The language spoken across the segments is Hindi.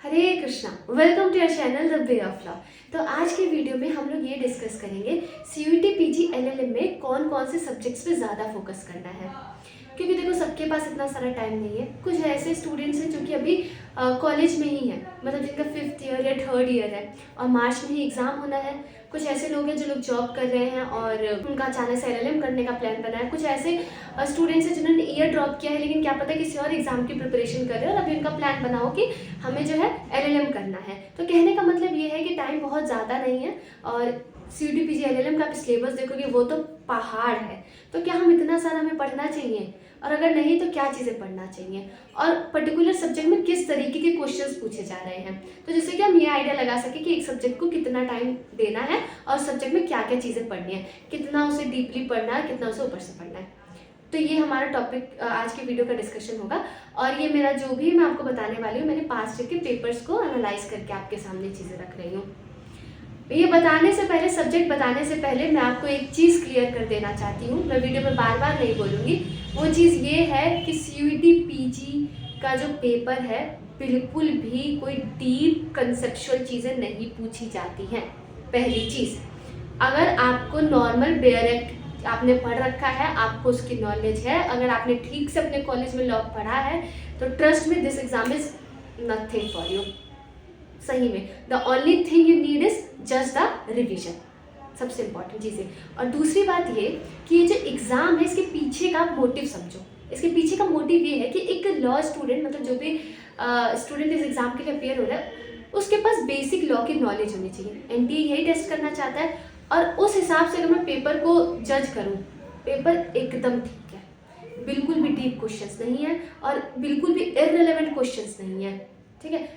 Hare Krishna, welcome to your channel the way of love. तो आज के वीडियो में हम लोग ये डिस्कस करेंगे सीयूईटी पीजी एलएलएम में कौन कौन से सब्जेक्ट्स पे ज़्यादा फोकस करना है। क्योंकि देखो सबके पास इतना सारा टाइम नहीं है। कुछ ऐसे स्टूडेंट्स हैं जो कि अभी कॉलेज में ही हैं, मतलब जिनका 5th ईयर या 3rd ईयर है और मार्च में ही एग्ज़ाम होना है। कुछ ऐसे लोग हैं जो लोग जॉब कर रहे हैं और उनका अचानक से एलएलएम करने का प्लान बना है। कुछ ऐसे स्टूडेंट्स हैं जिन्होंने ईयर ड्रॉप किया है, लेकिन क्या पता किसी और एग्ज़ाम की प्रिपरेशन कर रहे हैं और अभी उनका प्लान बना हो कि हमें जो है एलएलएम करना है। तो कहने का मतलब ये है कि टाइम बहुत ज़्यादा नहीं है और सीयूईटी पीजी एलएलएम का सिलेबस देखोगे वो तो पहाड़ है। तो क्या हम इतना सारा हमें पढ़ना चाहिए, और अगर नहीं तो क्या चीज़ें पढ़ना चाहिए, और पर्टिकुलर सब्जेक्ट में किस तरीके के क्वेश्चंस पूछे जा रहे हैं, तो जिससे कि हम ये आइडिया लगा सकें कि एक सब्जेक्ट को कितना टाइम देना है और सब्जेक्ट में क्या क्या चीज़ें पढ़नी है, कितना उसे डीपली पढ़ना है, कितना उसे ऊपर से पढ़ना है। तो ये हमारा टॉपिक आज के वीडियो का डिस्कशन होगा। और ये मेरा जो भी मैं आपको बताने वाली हूँ, मैंने पास्ट ईयर के पेपर्स को एनालाइज करके आपके सामने चीज़ें रख रही हूँ। ये बताने से पहले, सब्जेक्ट बताने से पहले मैं आपको एक चीज़ क्लियर कर देना चाहती हूँ। मैं वीडियो में बार बार नहीं बोलूँगी। वो चीज़ ये है कि सीयूईटी पीजी का जो पेपर है बिल्कुल भी कोई डीप कंसेप्चुअल चीज़ें नहीं पूछी जाती हैं। पहली चीज़, अगर आपको नॉर्मल बेयर एक्ट आपने पढ़ रखा है, आपको उसकी नॉलेज है, अगर आपने ठीक से अपने कॉलेज में लॉ पढ़ा है, तो ट्रस्ट में this exam is nothing for you. सही में the only thing you need is just the revision, सबसे इंपॉर्टेंट चीज़ है। और दूसरी बात ये कि ये जो एग्ज़ाम है इसके पीछे का आप मोटिव समझो। इसके पीछे का मोटिव ये है कि एक लॉ स्टूडेंट, मतलब जो भी स्टूडेंट इस एग्ज़ाम के लिए अपेयर हो रहा है, उसके पास बेसिक लॉ की नॉलेज होनी चाहिए। एनटीए यही टेस्ट करना चाहता है और उस हिसाब से अगर मैं पेपर को जज करूँ, पेपर एकदम ठीक है, बिल्कुल भी डीप क्वेश्चंस नहीं है और बिल्कुल भी इररिलेवेंट क्वेश्चंस नहीं है। ठीक है,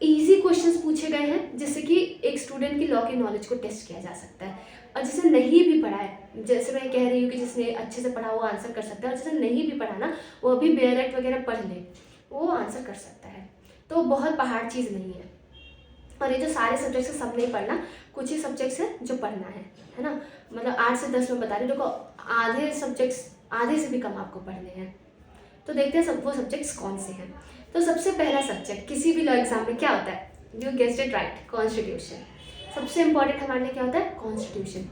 इजी क्वेश्चंस पूछे गए हैं जिससे कि एक स्टूडेंट की लॉ की नॉलेज को टेस्ट किया जा सकता है। और जिसे नहीं भी पढ़ा है, जैसे मैं कह रही हूँ कि जिसने अच्छे से पढ़ा वो आंसर कर सकता है, और जिसे नहीं भी पढ़ा ना, वो अभी बेयर एक्ट वगैरह पढ़ ले, वो आंसर कर सकता है। तो बहुत पहाड़ चीज़ नहीं है। और ये जो सारे सब्जेक्ट्स हैं सब नहीं पढ़ना, कुछ ही सब्जेक्ट्स हैं जो पढ़ना है ना। मतलब 8 से 10 में बता रही हूँ, देखो आधे सब्जेक्ट्स, आधे से भी कम आपको पढ़ने हैं। तो देखते हैं सब वो सब्जेक्ट्स कौन से हैं। तो सबसे पहला सब्जेक्ट किसी भी लॉ एग्जाम में क्या होता है, you guessed it right, constitution. सबसे इंपॉर्टेंट हमारे लिए क्या होता है, कॉन्स्टिट्यूशन।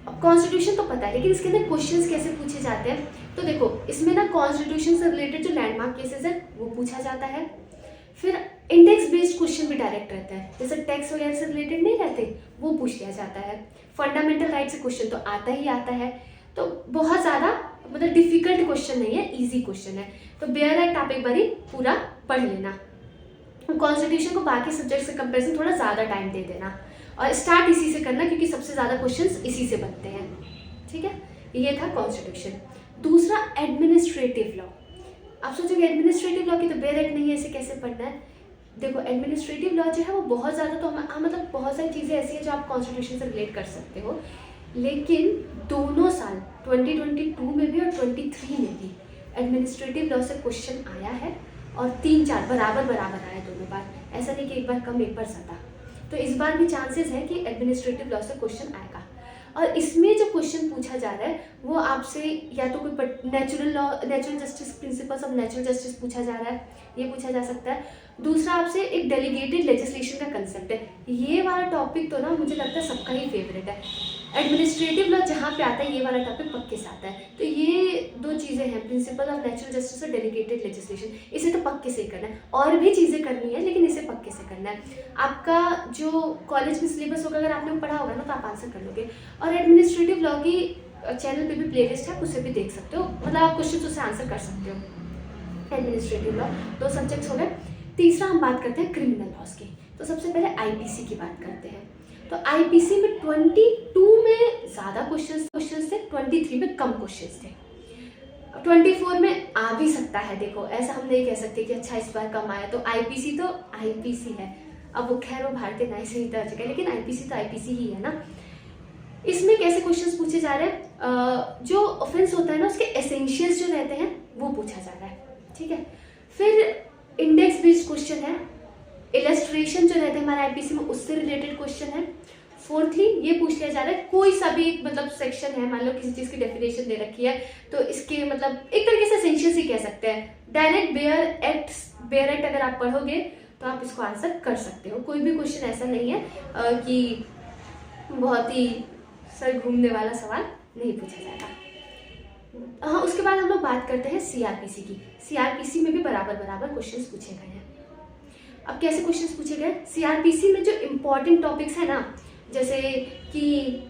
अब कॉन्स्टिट्यूशन तो पता है, लेकिन इसके अंदर क्वेश्चंस कैसे पूछे जाते हैं। तो देखो इसमें ना कॉन्स्टिट्यूशन से रिलेटेड जो लैंडमार्क केसेस है वो पूछा जाता है। फिर इंडेक्स बेस्ड क्वेश्चन भी डायरेक्ट रहता है, जैसे टैक्स वगैरह से रिलेटेड नहीं रहते, वो पूछ लिया जाता है। फंडामेंटल राइट से क्वेश्चन तो आता ही आता है। तो बहुत ज़्यादा मतलब डिफिकल्ट क्वेश्चन नहीं है, इजी क्वेश्चन है। तो बेयर एक्ट आप एक बारी पूरा पढ़ लेना। कॉन्स्टिट्यूशन को बाकी सब्जेक्ट से कंपेरिजन थोड़ा ज़्यादा टाइम दे देना और स्टार्ट इसी से करना, क्योंकि सबसे ज़्यादा क्वेश्चंस इसी से बनते हैं। ठीक है, ये था कॉन्स्टिट्यूशन। दूसरा एडमिनिस्ट्रेटिव लॉ। आप सोचोगे एडमिनिस्ट्रेटिव लॉ की तो बेयर एक्ट नहीं है, इसे कैसे पढ़ना है। देखो एडमिनिस्ट्रेटिव लॉ जो है वो बहुत ज़्यादा, तो मतलब बहुत सारी चीज़ें ऐसी हैं जो आप कॉन्स्टिट्यूशन से रिलेट कर सकते हो, लेकिन दोनों साल 2022 में भी और 23 में भी एडमिनिस्ट्रेटिव लॉ से क्वेश्चन आया है और 3-4 बराबर आए दोनों बार। ऐसा नहीं कि एक बार कम एक बार ज़्यादा। तो इस बार भी चांसेस है कि एडमिनिस्ट्रेटिव लॉ से क्वेश्चन आएगा। और इसमें जो क्वेश्चन पूछा जा रहा है वो आपसे या तो कोई natural law, natural justice, principles of natural justice पूछा जा रहा है, ये पूछा जा सकता है। दूसरा आपसे एक डेलीगेटेड लेजिस्लेशन का कंसेप्ट है। ये वाला टॉपिक तो ना मुझे लगता है सबका ही फेवरेट है। एडमिनिस्ट्रेटिव लॉ जहाँ पे आता है ये वाला टॉपिक पक्के से आता है। तो ये दो चीज़ें हैं, प्रिंसिपल ऑफ नेचुरल जस्टिस और डेलीगेटेड लेजिस्लेशन, इसे तो पक्के से ही करना है। और भी चीज़ें करनी है लेकिन इसे पक्के से करना है। आपका जो कॉलेज में सिलेबस होगा, अगर आपने पढ़ा होगा ना, तो आप आंसर कर लोगे। और एडमिनिस्ट्रेटिव लॉ की चैनल पे भी प्लेलिस्ट है, उसे भी देख सकते हो, मतलब आप क्वेश्चन उससे आंसर कर सकते हो। एडमिनिस्ट्रेटिव लॉ 2 सब्जेक्ट्स हो गए। तीसरा हम बात करते हैं क्रिमिनल लॉज की। तो सबसे पहले आईपीसी की बात करते हैं। तो आईपीसी में 22 में ज़्यादा क्वेश्चंस थे, 23 में कम क्वेश्चंस थे। 24 में आ भी सकता है। देखो ऐसा हम नहीं कह सकते कि अच्छा इस बार कम आया। तो आईपीसी है। अब वो खैर वो भारतीय न्याय संहिता आ चुका है, लेकिन आईपीसी तो आईपीसी ही है ना। इसमें कैसे क्वेश्चंस पूछे जा रहे हैं, जो ऑफेंस होता है ना उसके एसेंशियल्स जो रहते हैं वो पूछा जा रहा है। ठीक है, फिर इंडेक्स बेस्ड क्वेश्चन है, इलस्ट्रेशन जो रहते हैं हमारे आईपीसी में उससे रिलेटेड क्वेश्चन है। फोर्थली ये पूछ लिया जा रहा है कोई सा भी मतलब सेक्शन है, मान लो किसी चीज की डेफिनेशन दे रखी है तो इसके मतलब एक तरीके से एसेंशियल्स ही कह सकते हैं। डायरेक्ट बेयर एक्ट अगर आप पढ़ोगे तो आप इसको आंसर कर सकते हो। कोई भी क्वेश्चन ऐसा नहीं है कि बहुत ही सर घूमने वाला सवाल नहीं पूछा जाएगा। हाँ, उसके बाद हम लोग बात करते हैं सीआरपीसी की। सीआरपीसी में भी बराबर बराबर क्वेश्चंस पूछे गए हैं। अब कैसे क्वेश्चंस पूछे गए? सीआरपीसी में जो इम्पोर्टेंट टॉपिक्स है ना, जैसे कि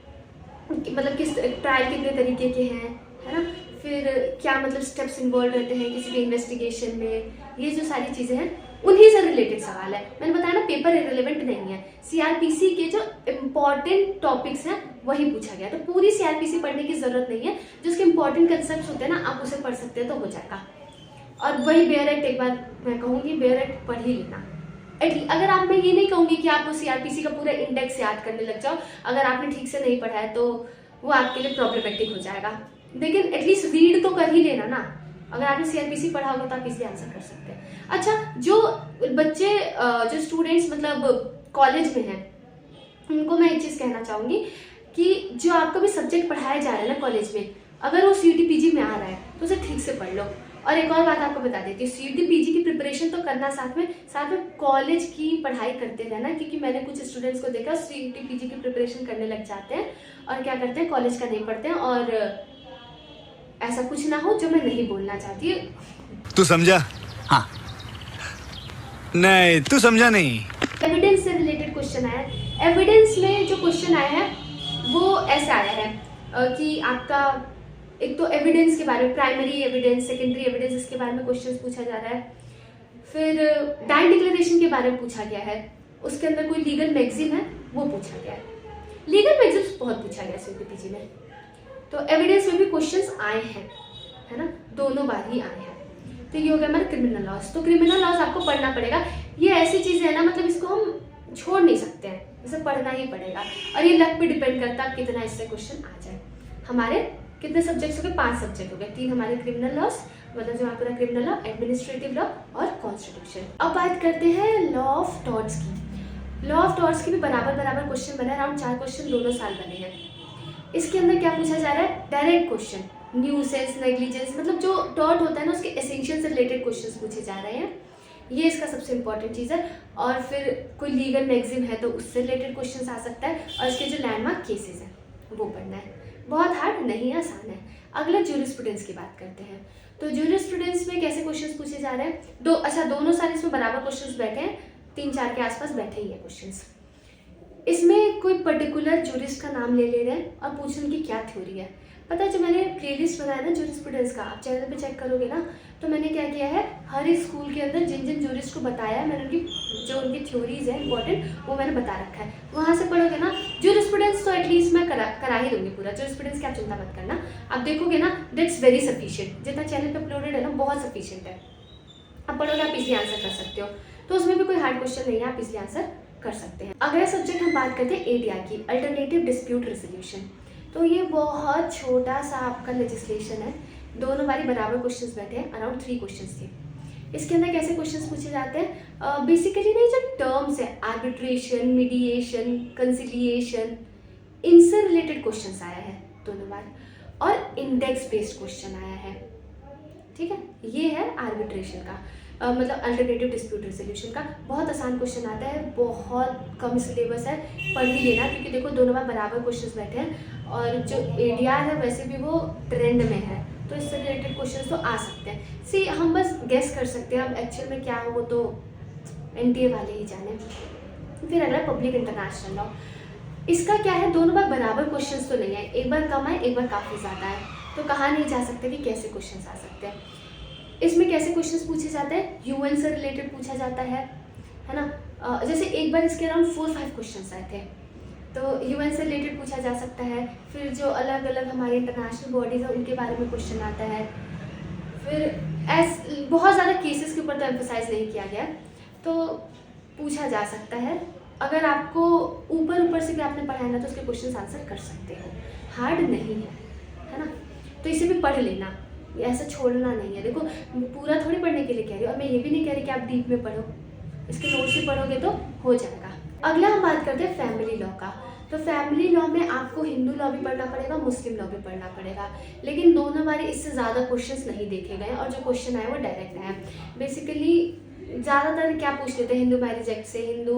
मतलब किस ट्रायल कितने तरीके के हैं, है ना, फिर क्या मतलब स्टेप्स इन्वॉल्व रहते हैं किसी भी इन्वेस्टिगेशन में, ये जो सारी चीज़ें हैं उन्हीं से रिलेटेड सवाल है। मैंने बताया ना, पेपर इरेलेवेंट नहीं है। सीआरपीसी के जो इम्पॉर्टेंट टॉपिक्स हैं वही पूछा गया। तो पूरी सीआरपीसी पढ़ने की जरूरत नहीं है, जो उसके इम्पॉर्टेंट कंसेप्ट होते हैं ना, आप उसे पढ़ सकते हैं तो हो जाएगा। और वही बेयर एक्ट, एक बार मैं कहूँगी, बेयर एक्ट पढ़ ही लेना। अगर आप, मैं ये नहीं कहूँगी कि आप सीआरपीसी का पूरा इंडेक्स याद करने लग जाओ। अगर आपने ठीक से नहीं पढ़ा है तो वो आपके लिए प्रॉब्लमेटिक हो जाएगा, लेकिन एटलीस्ट रीड तो कर ही लेना ना। अगर आपने सीआरपीसी पढ़ा होगा तो आप इसलिए आंसर कर सकते हैं। अच्छा, जो बच्चे जो स्टूडेंट्स मतलब कॉलेज में हैं, उनको मैं एक चीज़ कहना चाहूँगी कि जो आपका भी सब्जेक्ट पढ़ाया जा रहा है ना कॉलेज में, अगर वो सीयूटी पीजी में आ रहा है तो उसे ठीक से पढ़ लो। और एक और बात आपको बता देती हूँ, सीयूटी पीजी की प्रिपरेशन तो करना, साथ में कॉलेज की पढ़ाई करते रहना, क्योंकि मैंने कुछ स्टूडेंट्स को देखा सीयूटी पीजी की प्रिपरेशन करने लग जाते हैं और क्या करते हैं, कॉलेज का नहीं पढ़ते हैं। और ऐसा कुछ ना हो, जो मैं नहीं बोलना चाहती हूँ। तू समझा? हाँ। नहीं, तू समझा नहीं। एविडेंस से रिलेटेड क्वेश्चन आया है। एविडेंस में जो क्वेश्चन आया है वो ऐसा आया है कि आपका एक तो एविडेंस के बारे में, प्राइमरी एविडेंस, सेकेंडरी एविडेंस, इसके बारे में क्वेश्चन पूछा जा रहा है। फिर डाइन डिक्लेरेशन के बारे में पूछा गया है। उसके अंदर कोई लीगल मैगजीन है वो पूछा गया है। लीगल मैगजीन बहुत पूछा गया सीयूटीपीजी में। तो एविडेंस में भी क्वेश्चंस आए हैं, है ना, दोनों बार ही आए हैं। तो ये हो गया हमारा क्रिमिनल लॉज। तो क्रिमिनल लॉज आपको पढ़ना पड़ेगा। ये ऐसी चीज़ है ना, मतलब इसको हम छोड़ नहीं सकते हैं, इसे पढ़ना ही पड़ेगा। और ये लक पे डिपेंड करता है कितना इससे क्वेश्चन आ जाए। हमारे कितने सब्जेक्ट्स हो गए? 5 सब्जेक्ट हो गए। 3 हमारे क्रिमिनल लॉज, मतलब जो पूरा क्रिमिनल लॉ, एडमिनिस्ट्रेटिव लॉ और कॉन्स्टिट्यूशन। अब बात करते हैं लॉ ऑफ टॉर्ट्स की। लॉ ऑफ टॉर्ट्स के भी बराबर बराबर क्वेश्चन बने, अराउंड 4 क्वेश्चन दोनों साल बने हैं। इसके अंदर क्या पूछा जा रहा है? डायरेक्ट क्वेश्चन, न्यूसेंस, नेग्लिजेंस, मतलब जो टॉर्ट होता है ना उसके एसेंशियल से रिलेटेड क्वेश्चंस पूछे जा रहे हैं। ये इसका सबसे इंपॉर्टेंट चीज़ है। और फिर कोई लीगल मैगजीन है तो उससे रिलेटेड क्वेश्चंस आ सकता है। और इसके जो लैंडमार्क केसेस हैं वो पढ़ना है। बहुत हार्ड नहीं है, आसान है। अगला ज्यूरिस्प्रूडेंस की बात करते हैं। तो ज्यूरिस्प्रूडेंस में कैसे क्वेश्चंस पूछे जा रहे हैं? दोनों साल इसमें बराबर क्वेश्चंस बैठे हैं, 3-4 के आसपास बैठे ही हैं क्वेश्चंस। इसमें कोई पर्टिकुलर ज्यूरिस्ट का नाम ले रहे हैं और पूछ रहे उनकी क्या थ्योरी है। पता है, जो मैंने प्लेलिस्ट बनाया ना ज्यूरिस्प्रूडेंस का, आप चैनल पे चेक करोगे ना, तो मैंने क्या किया है, हर एक स्कूल के अंदर जिन जिन ज्यूरिस्ट को बताया है, मैंने उनकी थ्योरीज है इंपॉर्टेंट, वो मैंने बता रखा है। वहाँ से पढ़ोगे ना ज्यूरिस्प्रूडेंस, तो एटलीस्ट मैं करा ही दूंगी पूरा ज्यूरिस्प्रूडेंस की, आप चिंता मत करना। आप देखोगे ना, दैट्स वेरी सफिशिएंट। जितना चैनल पे अपलोडेड है ना, बहुत सफिशिएंट है। आप पढ़ोगे, आप इजली आंसर कर सकते हो। तो उसमें भी कोई हार्ड क्वेश्चन नहीं है, आप इजली आंसर कर सकते हैं। अगला सब्जेक्ट हम बात करते हैं एडीआर की, अल्टरनेटिव डिस्प्यूट रेजोल्यूशन। तो ये बहुत छोटा सा आपका लेजिस्लेशन है। दोनों बारी बराबर क्वेश्चंस बैठे हैं, अराउंड 3 क्वेश्चंस थे। इसके अंदर कैसे क्वेश्चंस पूछे जाते हैं? बेसिकली ना, जो टर्म्स है, आर्बिट्रेशन, मीडिएशन, कंसिलिएशन, इनसे रिलेटेड क्वेश्चंस आया है दोनों बार। और इंडेक्स बेस्ड क्वेश्चन आया है। ठीक है, ये है आर्बिट्रेशन का, मतलब अल्टरनेटिव डिस्प्यूट रेजोल्यूशन का। बहुत आसान क्वेश्चन आता है, बहुत कम सिलेबस है, पढ़ ही लेना, क्योंकि देखो दोनों बार बराबर क्वेश्चंस बैठे हैं। और जो एडीआर है वैसे भी वो ट्रेंड में है, तो इससे रिलेटेड क्वेश्चंस तो आ सकते हैं। सी, हम बस गेस कर सकते हैं, अब एक्चुअल में क्या हो वो तो एनटीए वाले ही जाने। फिर अगला पब्लिक इंटरनेशनल लॉ। इसका क्या है, दोनों बार बराबर क्वेश्चंस तो नहीं है, एक बार कम है, एक बार काफ़ी ज़्यादा है, तो कहा नहीं जा सकते कि कैसे क्वेश्चंस आ सकते हैं। इसमें कैसे क्वेश्चंस पूछे जाते हैं? यूएन से रिलेटेड पूछा जाता है ना। जैसे एक बार इसके अराउंड 4-5 क्वेश्चंस आए थे, तो यूएन से रिलेटेड पूछा जा सकता है। फिर जो अलग अलग हमारी इंटरनेशनल बॉडीज़ हैं उनके बारे में क्वेश्चन आता है। फिर बहुत ज़्यादा केसेस के ऊपर तो एम्फसाइज नहीं किया गया, तो पूछा जा सकता है। अगर आपको ऊपर से भी आपने पढ़ा है ना, तो उसके क्वेश्चन आंसर कर सकते हो, हार्ड नहीं है ना। तो इसे भी पढ़ लेना, ऐसा छोड़ना नहीं है। देखो, पूरा थोड़ी पढ़ने के लिए कह रही हूँ, और मैं ये भी नहीं कह रही कि आप डीप में पढ़ो, इसके नोट्स भी पढ़ोगे तो हो जाएगा। अगला हम बात करते हैं फैमिली लॉ का। तो फैमिली लॉ में आपको हिंदू लॉ भी पढ़ना पड़ेगा, मुस्लिम लॉ भी पढ़ना पड़ेगा, लेकिन दोनों बारे इससे ज़्यादा क्वेश्चंस नहीं देखे गए और जो क्वेश्चन आए वो डायरेक्ट आए। बेसिकली ज़्यादातर क्या पूछ लेते हैं, हिंदू मैरिज एक्ट से, हिंदू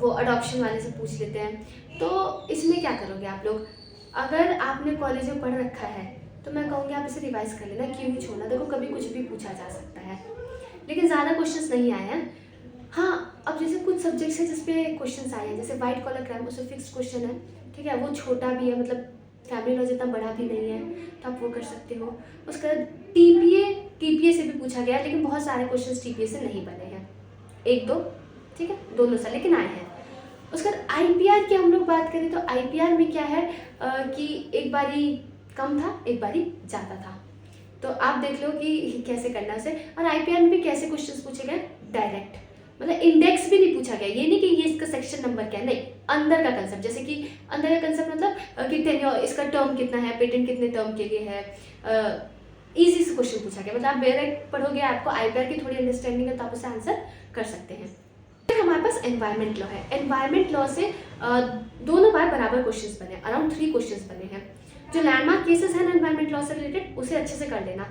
वो अडॉप्शन वाले से पूछ लेते हैं। तो इसमें क्या करोगे आप लोग, अगर आपने कॉलेज में पढ़ रखा है तो मैं कहूँगी आप इसे रिवाइज कर लेना, क्यों ही छोड़ना। देखो कभी कुछ भी पूछा जा सकता है, लेकिन ज़्यादा क्वेश्चंस नहीं आए हैं। हाँ, अब जैसे कुछ सब्जेक्ट्स हैं जिसपे क्वेश्चंस आए हैं, जैसे वाइट कॉलर क्राइम, उसमें फिक्स क्वेश्चन है, ठीक है, वो छोटा भी है, मतलब फैमिली लॉ जितना बड़ा भी नहीं है, तो आप वो कर सकते हो। उसके बाद टीपीए से भी पूछा गया है, लेकिन बहुत सारे क्वेश्चंस टीपीए से नहीं बने हैं, एक दो, ठीक है, दोनों से लेकिन आए हैं। उसके बाद आईपीआर की हम लोग बात करें तो आईपीआर में क्या है कि एक बारी कम था, एक बारी ज़्यादा था, तो आप देख लो कि कैसे करना है उसे। और आईपीआर में भी कैसे क्वेश्चंस पूछे गए, डायरेक्ट, मतलब इंडेक्स भी नहीं पूछा गया, ये नहीं कि ये इसका सेक्शन नंबर क्या है, नहीं, अंदर का कंसेप्ट, जैसे कि अंदर का कंसेप्ट मतलब कि टेन्योर, इसका टर्म कितना है, पेटेंट कितने टर्म के लिए है, इजी से क्वेश्चन पूछा गया। मतलब आप डायरेक्ट पढ़ोगे, आपको आईपीआर की थोड़ी अंडरस्टैंडिंग है तो आप उसे आंसर कर सकते हैं। फिर हमारे पास एनवायरमेंट लॉ है। एनवायरमेंट लॉ से दोनों बार बराबर क्वेश्चंस बने, अराउंड 3 क्वेश्चंस बने हैं। जो लैंडमार्क केसेस है ना एनवायरमेंट लॉ से रिलेटेड, उसे अच्छे से कर लेना,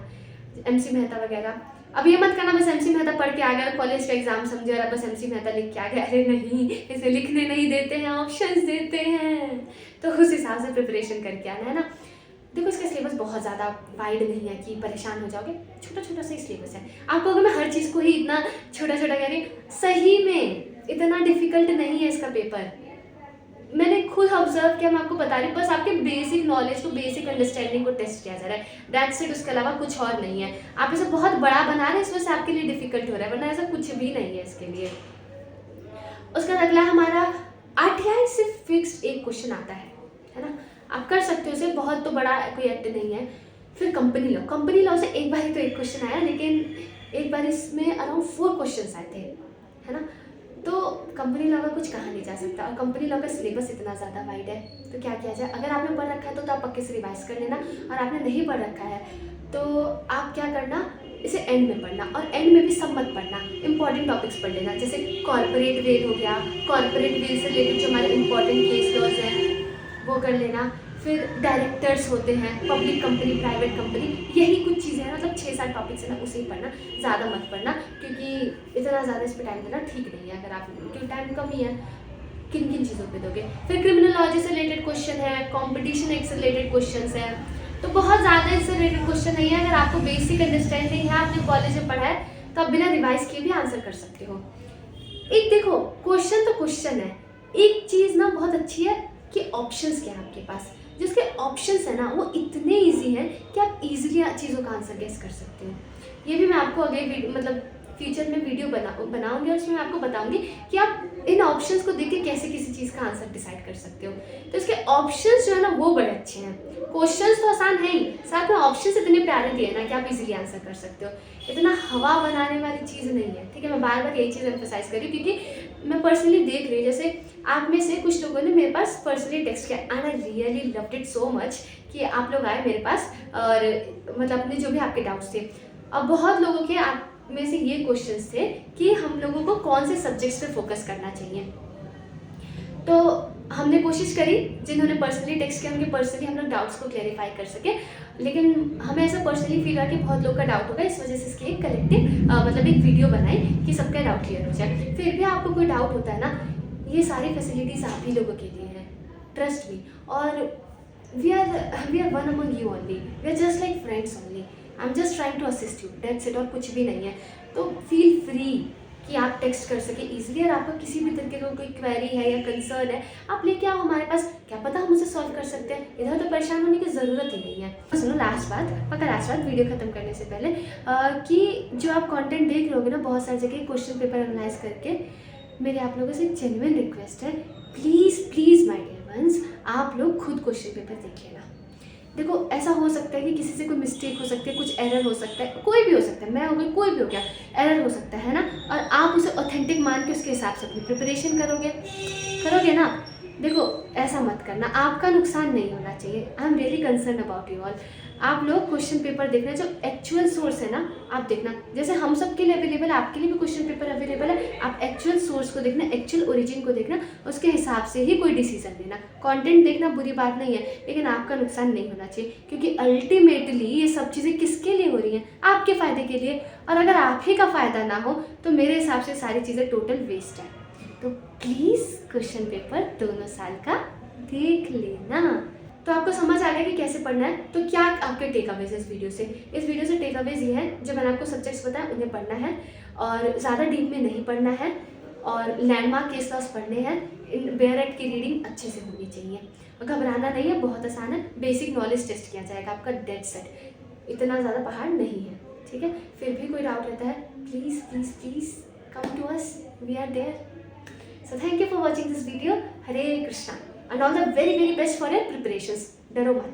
एमसी मेहता वगैरह। अब ये मत करना बस एमसी मेहता पढ़ के आ गया, कॉलेज का एग्जाम समझे और बस एमसी मेहता लिख के आ गया, अरे नहीं, इसे लिखने नहीं देते हैं, ऑप्शंस देते हैं, तो उस हिसाब से प्रिपरेशन करके आना है ना। देखो इसका सिलेबस बहुत ज़्यादा वाइड नहीं है कि परेशान हो जाओगे, छोटा छोटा सा ही सिलेबस है। आपको अगर मैं हर चीज़ को ही इतना छोटा छोटा कह रही, सही में इतना डिफिकल्ट नहीं है इसका पेपर, मैंने खुद ऑब्जर्व किया, मैं आपको बता रही हूँ, बस आपके बेसिक नॉलेज को, बेसिक अंडरस्टैंडिंग को टेस्ट किया जा रहा है, दैट्स इट, उसके अलावा कुछ और नहीं है। आप इसे बहुत बड़ा बना रहे हैं, इस वजह से आपके लिए डिफिकल्ट हो रहा है, वरना ऐसा कुछ भी नहीं है इसके लिए। उसका अगला हमारा आरटीआई से फिक्स्ड एक क्वेश्चन आता है ना, आप कर सकते हो उसे, बहुत तो बड़ा कोई एक्ट नहीं है। फिर कंपनी लॉ, कंपनी लॉ से एक बार ही तो एक क्वेश्चन आया, लेकिन एक बार इसमें अराउंड 4 क्वेश्चन आए थे, है ना। तो कंपनी लॉ का कुछ कहा नहीं जा सकता, और कंपनी लॉ का सिलेबस इतना ज़्यादा वाइड है, तो क्या किया जाए, अगर आपने पढ़ रखा है तो आप पक्के से रिवाइज कर लेना, और आपने नहीं पढ़ रखा है तो आप क्या करना, इसे एंड में पढ़ना, और एंड में भी सब मत पढ़ना, इंपॉर्टेंट टॉपिक्स पढ़ लेना, जैसे कॉर्पोरेट वेल हो गया, कॉर्पोरेट वेल से रिलेटेड जो हमारे इंपॉर्टेंट केस लॉज हैं वो कर लेना। फिर डायरेक्टर्स होते हैं, पब्लिक कंपनी, प्राइवेट कंपनी, यही कुछ चीज़ें हैं, मतलब 6-7 टॉपिक्स है ना, उसे ही पढ़ना, ज़्यादा मत पढ़ना, क्योंकि इतना ज़्यादा इस पर टाइम देना ठीक नहीं है, अगर आप, क्योंकि टाइम कम ही है, किन किन चीज़ों पे दोगे। फिर क्रिमिनोलॉजी से रिलेटेड क्वेश्चन है, कॉम्पिटिशन एक्ट से रिलेटेड क्वेश्चन है, तो बहुत ज़्यादा इससे रिलेटेड क्वेश्चन नहीं है। अगर आपको बेसिक अंडरस्टैंडिंग है, आपने कॉलेज में पढ़ा है, तो आप बिना रिवाइज किए भी आंसर कर सकते हो। एक देखो, क्वेश्चन तो क्वेश्चन है, एक चीज़ ना बहुत अच्छी है कि ऑप्शंस क्या है आपके पास, जिसके ऑप्शंस है ना वो इतने इजी हैं कि आप इजीली चीज़ों का आंसर गेस कर सकते हो। ये भी मैं आपको अगले मतलब फ्यूचर में वीडियो बनाऊंगी, और उसमें मैं आपको बताऊंगी कि आप इन ऑप्शंस को देख के कैसे किसी चीज़ का आंसर डिसाइड कर सकते हो। तो इसके ऑप्शंस जो है ना वो बड़े अच्छे हैं, क्वेश्चंस तो आसान है ही, साथ में ऑप्शंस इतने प्यारे दिए ना कि आप इजीली आंसर कर सकते हो। इतना हवा बनाने वाली चीज़ नहीं है, ठीक है, मैं बार बार यही चीज़ एम्फसाइज कर रही हूँ, क्योंकि मैं पर्सनली देख रही हूँ, जैसे आप में से कुछ लोगों ने मेरे पास पर्सनली टेक्स्ट किया, and I really loved it so much कि आप लोग आए मेरे पास, और मतलब अपने जो भी आपके डाउट्स थे। अब बहुत लोगों के आप में से ये क्वेश्चंस थे कि हम लोगों को कौन से सब्जेक्ट्स पे फोकस करना चाहिए, तो हमने कोशिश करी, जिन्होंने पर्सनली टेक्स्ट किया उनके पर्सनली हम लोग डाउट्स को क्लैरिफाई कर सके, लेकिन हमें ऐसा पर्सनली फील हुआ कि बहुत लोग का डाउट होगा, इस वजह से इसकी एक कलेक्टिव मतलब एक वीडियो बनाई कि सबका डाउट क्लियर हो जाए। फिर भी आपको कोई डाउट होता है ना, ये सारी फैसिलिटीज़ आप ही लोगों के लिए हैं, ट्रस्ट मी, और we are one among you only, we are just like friends only, I am just trying to assist you, that's it, और कुछ भी नहीं है। तो फील फ्री कि आप टेक्स्ट कर सके इजीली, और आपको किसी भी तरीके का कोई क्वेरी है या कंसर्न है, आप लेके आओ हमारे पास, क्या पता हम उसे सॉल्व कर सकते हैं, इधर तो परेशान होने की ज़रूरत ही नहीं है। सुनो लास्ट बात वीडियो ख़त्म करने से पहले, कि जो आप कंटेंट देख रहोगे ना बहुत सारी जगह क्वेश्चन पेपर एनालाइज करके, मेरे आप लोगों से एक जेन्युइन रिक्वेस्ट है, प्लीज़ माय डियर वंस, आप लोग खुद क्वेश्चन पेपर देख लेना। देखो ऐसा हो सकता है कि किसी से कोई मिस्टेक हो सकती है, कुछ एरर हो सकता है, कोई भी हो सकता है, मैं हो गई, कोई भी हो गया, एरर हो सकता है ना, और आप उसे ऑथेंटिक मान के उसके हिसाब से अपनी प्रिपरेशन करोगे ना, देखो ऐसा मत करना, आपका नुकसान नहीं होना चाहिए। I am really concern about you all. आप लोग क्वेश्चन पेपर देखना, जो एक्चुअल सोर्स है ना आप देखना। जैसे हम सब के लिए अवेलेबल है, आपके लिए भी क्वेश्चन पेपर अवेलेबल है। आप एक्चुअल सोर्स को देखना, एक्चुअल ओरिजिन को देखना, उसके हिसाब से ही कोई डिसीजन लेना। कंटेंट देखना बुरी बात नहीं है, लेकिन आपका नुकसान नहीं होना चाहिए, क्योंकि अल्टीमेटली ये सब चीज़ें किसके लिए हो रही हैं? आपके फ़ायदे के लिए। और अगर आप ही का फ़ायदा ना हो तो मेरे हिसाब से सारी चीज़ें टोटल वेस्ट है। तो प्लीज़ क्वेश्चन पेपर दोनों साल का देख लेना। तो आपको समझ आ गया कि कैसे पढ़ना है। तो क्या आपके टेक अवेज है इस वीडियो से? इस वीडियो से टेक अवेज ये है, जो मैंने आपको सब्जेक्ट्स बताया उन्हें पढ़ना है और ज़्यादा डीप में नहीं पढ़ना है, और लैंडमार्क केस लॉस पढ़ने हैं। इन बेयरएट की रीडिंग अच्छे से होनी चाहिए, और घबराना नहीं है, बहुत आसान है। बेसिक नॉलेज टेस्ट किया जाएगा आपका, डेड सेट। इतना ज़्यादा पहाड़ नहीं है, ठीक है? फिर भी कोई डाउट रहता है, please please please come to us, we are there. So thank you for watching this video. Hare Krishna and all the very best for your preparations. डरो मत।